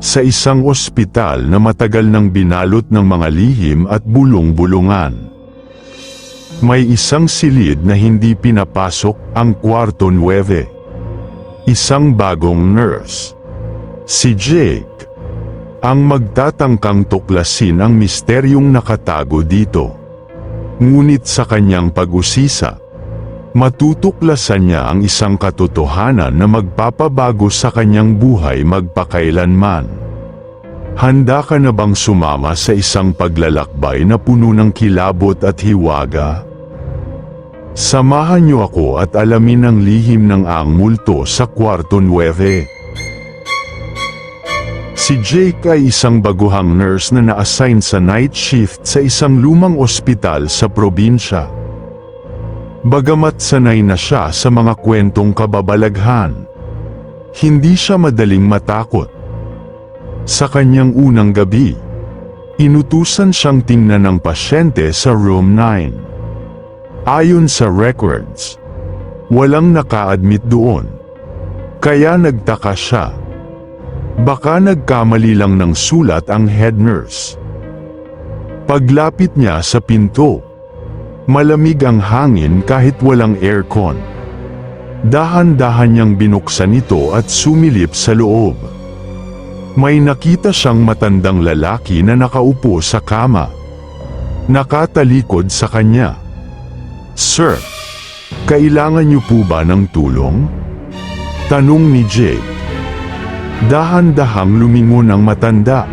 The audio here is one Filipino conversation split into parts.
sa isang ospital na matagal nang binalot ng mga lihim at bulong-bulungan. May isang silid na hindi pinapasok, ang kwarto 9. Isang bagong nurse. Si Jake. Ang magtatangkang tuklasin ang misteryong nakatago dito. Ngunit sa kanyang pag-usisa, matutuklasan niya ang isang katotohanan na magpapabago sa kanyang buhay magpakailanman. Handa ka na bang sumama sa isang paglalakbay na puno ng kilabot at hiwaga? Samahan niyo ako at alamin ang lihim ng ang multo sa kwarto 9. Si Jake ay isang baguhang nurse na na-assign sa night shift sa isang lumang ospital sa probinsya. Bagamat sanay na siya sa mga kwentong kababalaghan, hindi siya madaling matakot. Sa kanyang unang gabi, inutusan siyang tingnan ng pasyente sa room 9. Ayon sa records, walang naka-admit doon. Kaya nagtaka siya. Baka nagkamali lang ng sulat ang head nurse. Paglapit niya sa pinto, malamig ang hangin kahit walang aircon. Dahan-dahan niyang binuksan ito at sumilip sa loob. May nakita siyang matandang lalaki na nakaupo sa kama. Nakatalikod sa kanya. "Sir, kailangan niyo po ba ng tulong?" tanong ni Jake. Dahan-dahang lumingon ang matanda.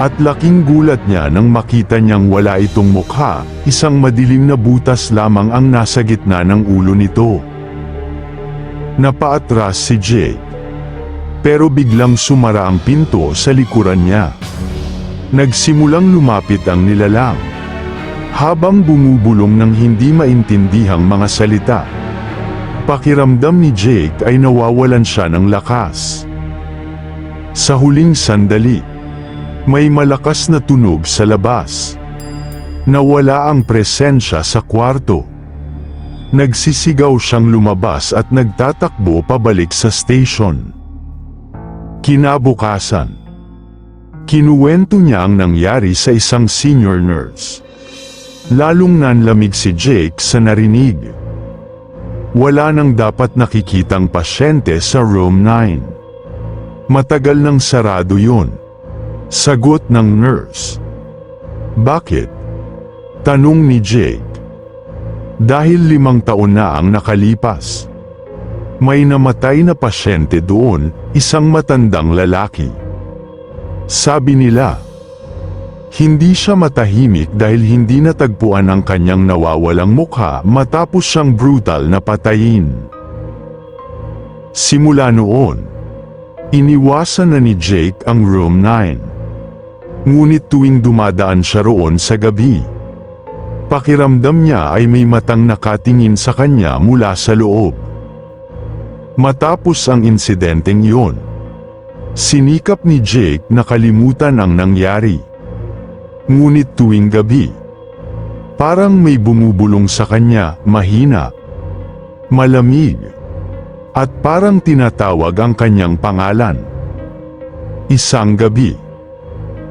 At laking gulat niya nang makita niyang wala itong mukha, isang madilim na butas lamang ang nasa gitna ng ulo nito. Napaatras si Jake. Pero biglang sumara ang pinto sa likuran niya. Nagsimulang lumapit ang nilalang. Habang bumubulong ng hindi maintindihang mga salita. Pakiramdam ni Jake ay nawawalan siya ng lakas. Sa huling sandali, may malakas na tunog sa labas. Nawala ang presensya sa kwarto. Nagsisigaw siyang lumabas at nagtatakbo pabalik sa station. Kinabukasan, kinuwento niya ang nangyari sa isang senior nurse. Lalong nanlamig si Jake sa narinig. Wala nang dapat nakikitang pasyente sa room 9. Matagal nang sarado yun. Sagot ng nurse. Bakit? Tanong ni Jake. Dahil 5 taon na ang nakalipas. May namatay na pasyente doon, isang matandang lalaki. Sabi nila, hindi siya matahimik dahil hindi natagpuan ang kanyang nawawalang mukha matapos siyang brutal na patayin. Simula noon, iniwasan na ni Jake ang room 9. Ngunit tuwing dumadaan siya roon sa gabi, pakiramdam niya ay may matang nakatingin sa kanya mula sa loob. Matapos ang insidenteng iyon, sinikap ni Jake na kalimutan ang nangyari. Ngunit tuwing gabi, parang may bumubulong sa kanya, mahina, malamig, at parang tinatawag ang kanyang pangalan. Isang gabi,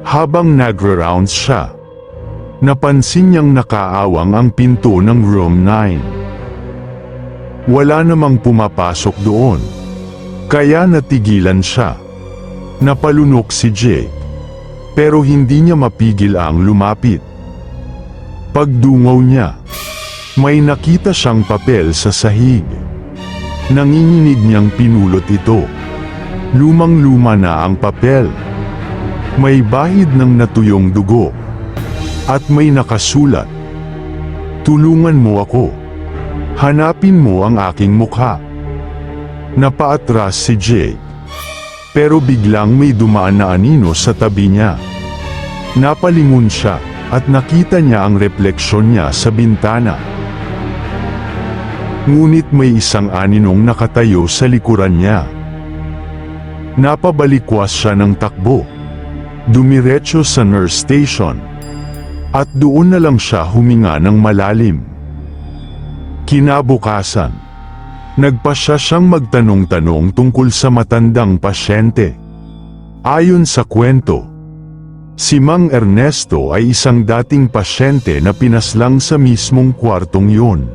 habang nagra-rounds siya, napansin niyang nakaawang ang pinto ng room 9. Wala namang pumapasok doon, kaya natigilan siya. Napalunok si Jake, pero hindi niya mapigil ang lumapit. Pagdungaw niya, may nakita siyang papel sa sahig. Nanginginig niyang pinulot ito. Lumang-luma na ang papel. May bahid ng natuyong dugo. At may nakasulat. Tulungan mo ako. Hanapin mo ang aking mukha. Napaatras si Jake. Pero biglang may dumaan na anino sa tabi niya. Napalingon siya at nakita niya ang refleksyon niya sa bintana. Ngunit may isang aninong nakatayo sa likuran niya. Napabalikwas siya ng takbo. Dumiretso sa nurse station. At doon na lang siya huminga ng malalim. Kinabukasan, nagpasya siyang magtanong-tanong tungkol sa matandang pasyente. Ayon sa kwento, si Mang Ernesto ay isang dating pasyente na pinaslang sa mismong kwartong yun.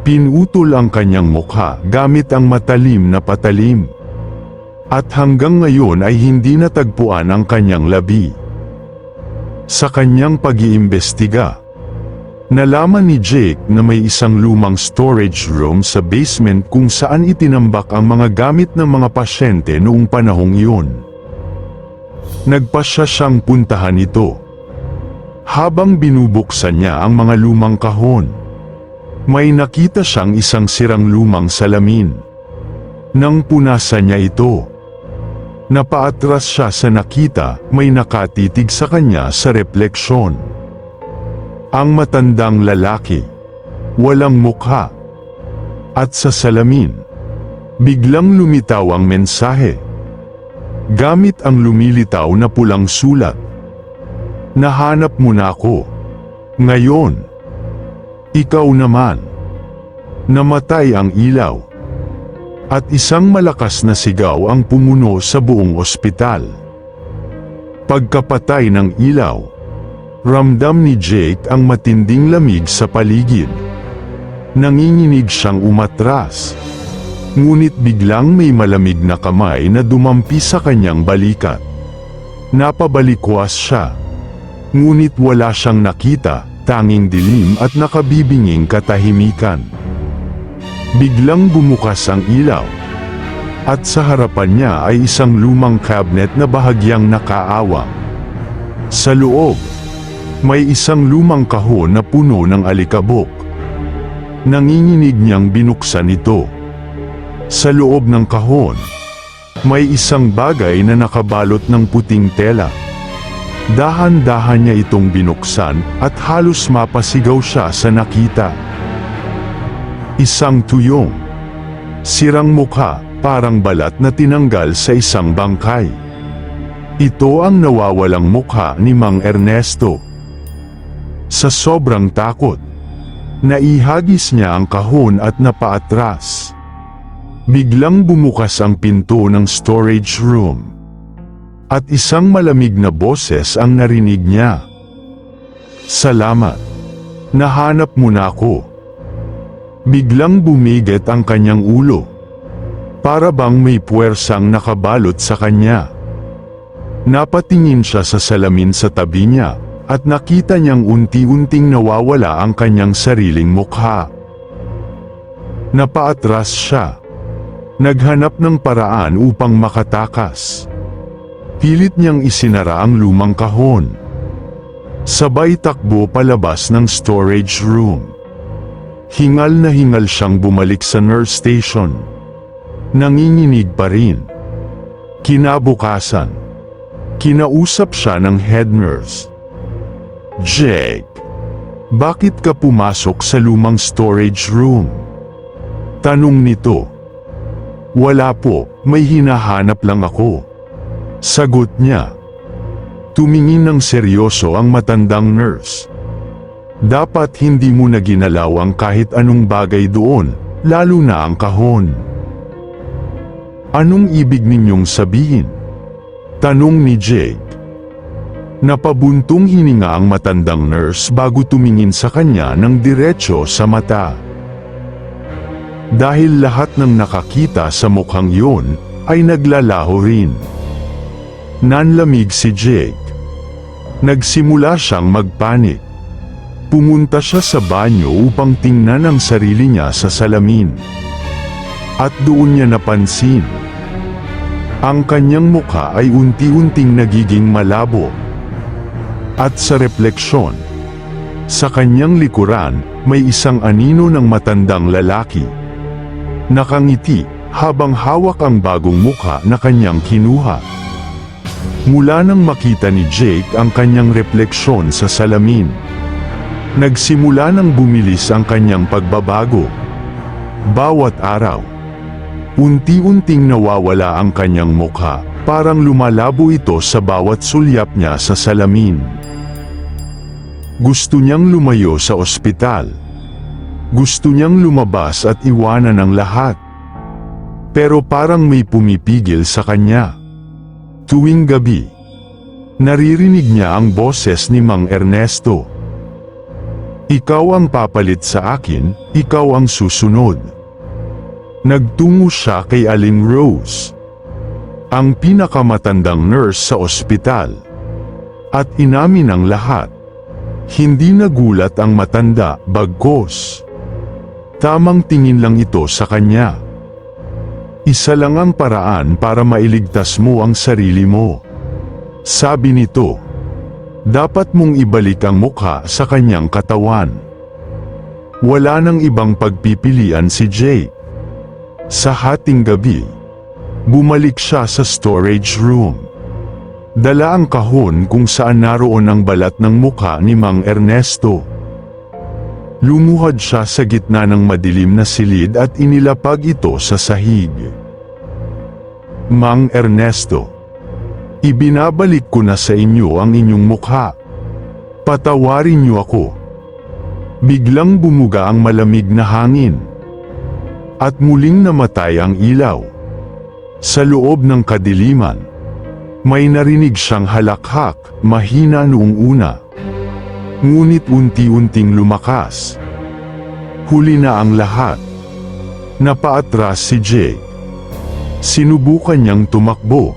Pinutol ang kanyang mukha gamit ang matalim na patalim. At hanggang ngayon ay hindi natagpuan ang kanyang labi. Sa kanyang pag-iimbestiga, nalaman ni Jake na may isang lumang storage room sa basement kung saan itinambak ang mga gamit ng mga pasyente noong panahong iyon. Nagpasya siyang puntahan ito. Habang binubuksan niya ang mga lumang kahon, may nakita siyang isang sirang lumang salamin. Nang punasan niya ito, napaatras siya sa nakita, may nakatitig sa kanya sa refleksyon. Ang matandang lalaki, walang mukha. At sa salamin, biglang lumitaw ang mensahe. Gamit ang lumilitaw na pulang sulat. Nahanap mo na ako. Ngayon, ikaw naman. Namatay ang ilaw. At isang malakas na sigaw ang pumuno sa buong ospital. Pagkapatay ng ilaw, ramdam ni Jake ang matinding lamig sa paligid. Nanginginig siyang umatras. Ngunit biglang may malamig na kamay na dumampi sa kanyang balikat. Napabalikwas siya. Ngunit wala siyang nakita, tanging dilim at nakabibinging katahimikan. Biglang bumukas ang ilaw. At sa harapan niya ay isang lumang cabinet na bahagyang nakaawang. Sa loob, may isang lumang kahon na puno ng alikabok. Nanginginig niyang binuksan ito. Sa loob ng kahon, may isang bagay na nakabalot ng puting tela. Dahan-dahan niya itong binuksan at halos mapasigaw siya sa nakita. Isang tuyong, sirang mukha, parang balat na tinanggal sa isang bangkay. Ito ang nawawalang mukha ni Mang Ernesto. Sa sobrang takot, naihagis niya ang kahon at napaatras. Biglang bumukas ang pinto ng storage room. At isang malamig na boses ang narinig niya. Salamat. Nahanap mo na ako. Biglang bumigit ang kanyang ulo. Para bang may puwersang nakabalot sa kanya. Napatingin siya sa salamin sa tabi niya, at nakita niyang unti-unting nawawala ang kanyang sariling mukha. Napaatras siya. Naghanap ng paraan upang makatakas. Pilit niyang isinara ang lumang kahon. Sabay takbo palabas ng storage room. Hingal na hingal siyang bumalik sa nurse station. Nanginginig pa rin. Kinabukasan, kinausap siya ng head nurse. Jake, bakit ka pumasok sa lumang storage room? Tanong nito. Wala po, may hinahanap lang ako. Sagot niya. Tumingin ng seryoso ang matandang nurse. Dapat hindi mo na ginalaw ang kahit anong bagay doon, lalo na ang kahon. Anong ibig ninyong sabihin? Tanong ni Jake. Napabuntong hininga ang matandang nurse bago tumingin sa kanya ng diretso sa mata. Dahil lahat ng nakakita sa mukhang yun, ay naglalaho rin. Nanlamig si Jake. Nagsimula siyang magpanik. Pumunta siya sa banyo upang tingnan ang sarili niya sa salamin. At doon niya napansin. Ang kanyang mukha ay unti-unting nagiging malabo. At sa refleksyon, sa kanyang likuran, may isang anino ng matandang lalaki. Nakangiti, habang hawak ang bagong mukha na kanyang kinuha. Mula nang makita ni Jake ang kanyang refleksyon sa salamin, nagsimula nang bumilis ang kanyang pagbabago. Bawat araw, unti-unting nawawala ang kanyang mukha, parang lumalabo ito sa bawat sulyap niya sa salamin. Gusto niyang lumayo sa ospital. Gusto niyang lumabas at iwanan ang lahat. Pero parang may pumipigil sa kanya. Tuwing gabi, naririnig niya ang boses ni Mang Ernesto. Ikaw ang papalit sa akin, ikaw ang susunod. Nagtungo siya kay Aling Rose, ang pinakamatandang nurse sa ospital. At inamin ang lahat. Hindi nagulat ang matanda, bagkus tamang tingin lang ito sa kanya. Isa lang ang paraan para mailigtas mo ang sarili mo, sabi nito. Dapat mong ibalik ang mukha sa kanyang katawan. Wala nang ibang pagpipilian si Jake. Sa hating gabi, bumalik siya sa storage room. Dala ang kahon kung saan naroon ang balat ng mukha ni Mang Ernesto. Lumuhad siya sa gitna ng madilim na silid at inilapag ito sa sahig. Mang Ernesto, ibinabalik ko na sa inyo ang inyong mukha. Patawarin niyo ako. Biglang bumuga ang malamig na hangin. At muling namatay ang ilaw. Sa loob ng kadiliman, may narinig siyang halakhak, mahina noong una. Ngunit unti-unting lumakas. Huli na ang lahat. Napaatras si Jake. Sinubukan niyang tumakbo,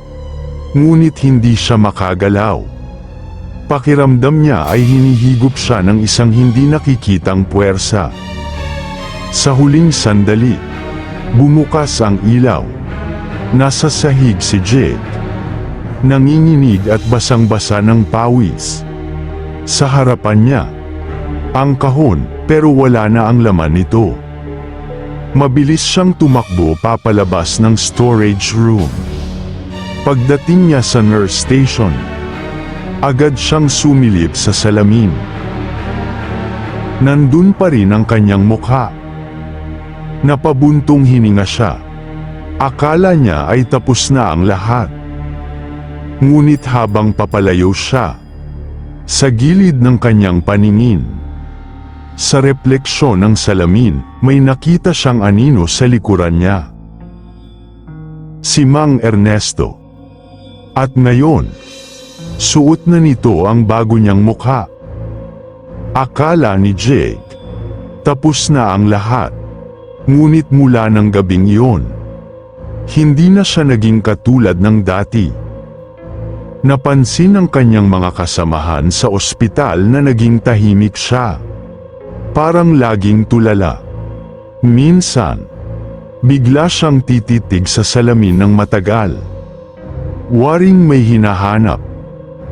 ngunit hindi siya makagalaw. Pakiramdam niya ay hinihigop siya ng isang hindi nakikitang puwersa. Sa huling sandali, bumukas ang ilaw. Nasa sahig si Jake. Nanginginig at basang-basa ng pawis. Sa harapan niya, ang kahon, pero wala na ang laman nito. Mabilis siyang tumakbo papalabas ng storage room. Pagdating niya sa nurse station, agad siyang sumilip sa salamin. Nandun pa rin ang kanyang mukha. Napabuntong hininga siya. Akala niya ay tapos na ang lahat. Ngunit habang papalayo siya, sa gilid ng kanyang paningin, sa refleksyon ng salamin, may nakita siyang anino sa likuran niya. Si Mang Ernesto. At ngayon, suot na nito ang bago niyang mukha. Akala ni Jake, tapos na ang lahat. Ngunit mula ng gabing iyon, hindi na siya naging katulad ng dati. Napansin ng kanyang mga kasamahan sa ospital na naging tahimik siya. Parang laging tulala. Minsan, bigla siyang tititig sa salamin ng matagal. Waring may hinahanap.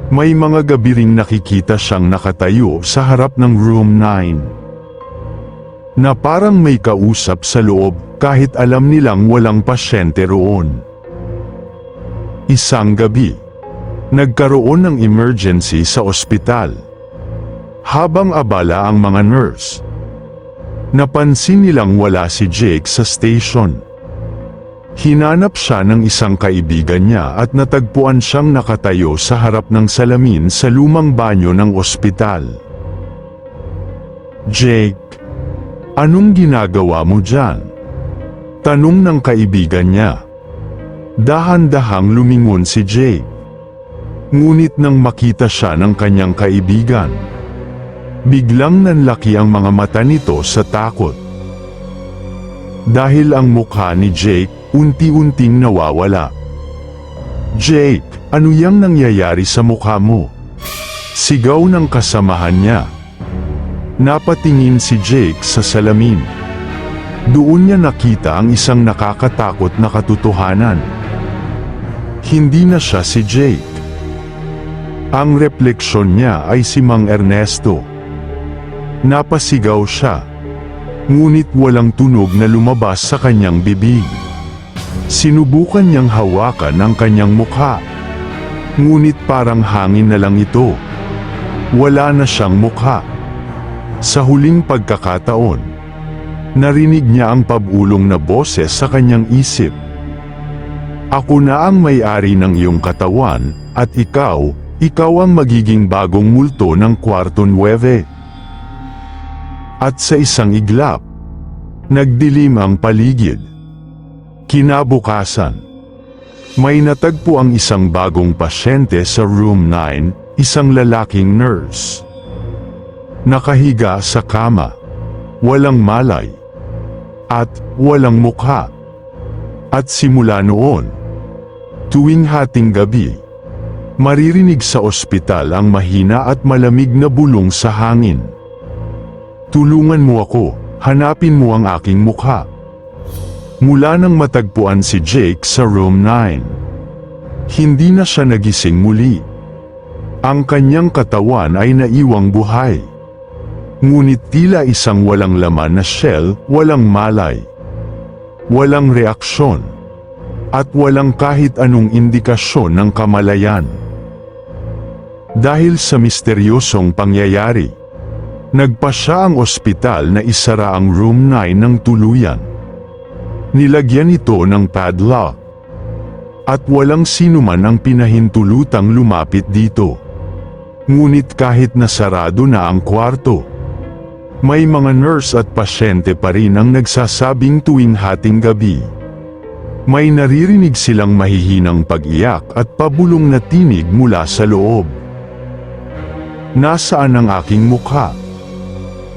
May mga gabi ring nakikita siyang nakatayo sa harap ng room 9. Na parang may kausap sa loob kahit alam nilang walang pasyente roon. Isang gabi, nagkaroon ng emergency sa ospital. Habang abala ang mga nurse, napansin nilang wala si Jake sa station. Hinanap siya ng isang kaibigan niya at natagpuan siyang nakatayo sa harap ng salamin sa lumang banyo ng ospital. "Jake, anong ginagawa mo dyan?" tanong ng kaibigan niya. Dahan-dahang lumingon si Jake. Ngunit nang makita siya ng kanyang kaibigan, biglang nanlaki ang mga mata nito sa takot. Dahil ang mukha ni Jake unti-unting nawawala. "Jake, ano yang nangyayari sa mukha mo?" sigaw ng kasamahan niya. Napatingin si Jake sa salamin. Doon niya nakita ang isang nakakatakot na katotohanan. Hindi na siya si Jake. Ang refleksyon niya ay si Mang Ernesto. Napasigaw siya. Ngunit walang tunog na lumabas sa kanyang bibig. Sinubukan niyang hawakan ang kanyang mukha. Ngunit parang hangin na lang ito. Wala na siyang mukha. Sa huling pagkakataon, narinig niya ang pabulong na boses sa kanyang isip. "Ako na ang may-ari ng iyong katawan, at ikaw ang magiging bagong multo ng kwarto 9. At sa isang iglap, nagdilim ang paligid. Kinabukasan, May natagpo ang isang bagong pasyente sa room 9, isang lalaking nurse. Nakahiga sa kama, walang malay, at walang mukha. At simula noon, tuwing hating gabi, maririnig sa ospital ang mahina at malamig na bulong sa hangin. Tulungan mo ako, hanapin mo ang aking mukha. Mula nang matagpuan si Jake sa room 9, hindi na siya nagising muli. Ang kanyang katawan ay naiwang buhay. Ngunit tila isang walang laman na shell, walang malay, walang reaksyon, at walang kahit anong indikasyon ng kamalayan. Dahil sa misteryosong pangyayari, nagpasya ang ospital na isara ang room 9 ng tuluyan. Nilagyan ito ng padlock, at walang sinuman ang pinahintulutang lumapit dito. Ngunit kahit nasarado na ang kwarto, may mga nurse at pasyente pa rin ang nagsasabing tuwing hating gabi, may naririnig silang mahihinang pag-iyak at pabulong na tinig mula sa loob. Nasaan ang aking mukha?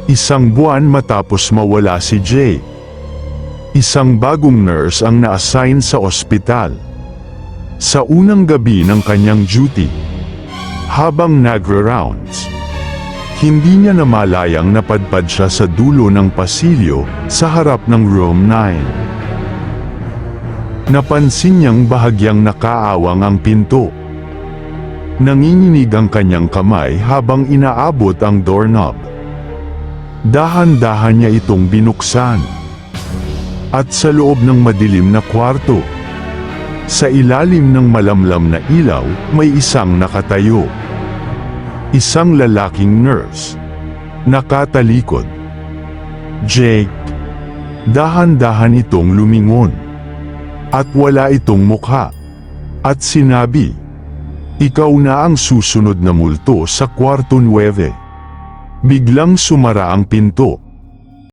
Isang buwan matapos mawala si Jay. Isang bagong nurse ang na-assign sa ospital. Sa unang gabi ng kanyang duty, habang nagra-rounds, hindi niya namalayang napadpad siya sa dulo ng pasilyo sa harap ng room 9. Napansin niyang bahagyang nakaawang ang pinto. Nanginginig ang kanyang kamay habang inaabot ang doorknob. Dahan-dahan niya itong binuksan. At sa loob ng madilim na kwarto, sa ilalim ng malamlam na ilaw, may isang nakatayo. Isang lalaking nurse, nakatalikod. Jake. Dahan-dahan itong lumingon. At wala itong mukha. At sinabi, "Ikaw na ang susunod na multo sa kwarto 9." Biglang sumara ang pinto.